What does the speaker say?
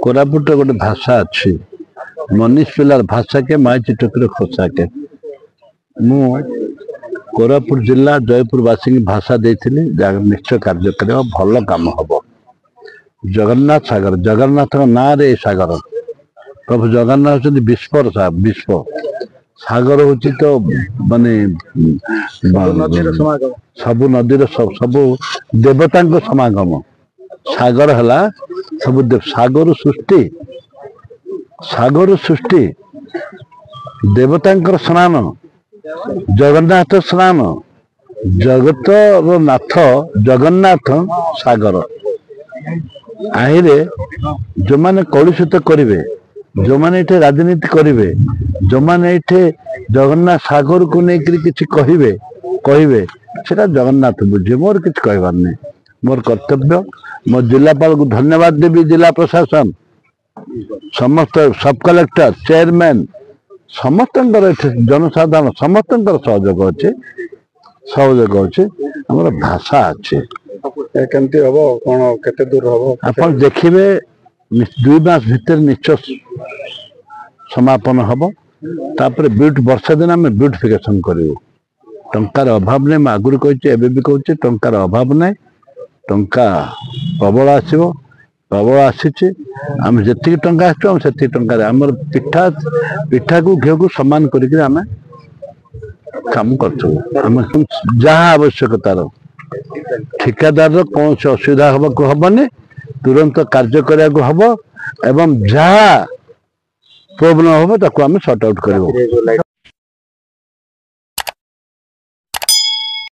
कोरापुट गोटे भाषा अच्छी मनीष पिलार भाषा के माई चिटकर खोसा के मु कोरापुट जिला जयपुरवासी की भाषा देती निश्चय कार्य कर भल कम हम जगन्नाथ सागर जगन्नाथ ना रे सागर प्रभु जगन्नाथ होती विश्वर विश्व सागर हूँ तो माने सबु नदीर सबु देवता समागम सागर है सब सागर सृष्टि देवता स्नान जगन्नाथ स्नान जगत नाथ जगन्नाथ सागर आहिरे जो माने कलुषित करेंगे जो माने इठे राजनीति करेंगे जो माने इठे जगन्नाथ सागर को लेकर किसी कहे कहे सेटा जगन्नाथ बुझे मोर किसी कहबार नहीं मोर कर्तव्य मो जिलापाल को धन्यवाद देवी जिला प्रशासन समस्त सब कलेक्टर चेयरमैन समस्त जनसाधारण समस्त सहयोग अच्छे हमार भाषा अच्छे केमती हम कौन केते दूर हम आप देखिए 2 मास भितर निश्चय समापन हम तापर वर्षा दिन आम ब्यूटिफिकेशन करूँ टंकार अभाव नहीं आगुरी कही भी कहूँ टंकार अभाव नहीं टंका प्रबल आसो प्रबल आसी आम जी टंका आसी टंका आमर पिठा पिठा को घी को सामान करके आम काम कर जहाँ आवश्यकतार ठिकादार कौन से असुविधा हबनी तुरंत कार्य करने हम एवं जहाँ प्रॉब्लम हम ताको आम सॉर्ट आउट कर।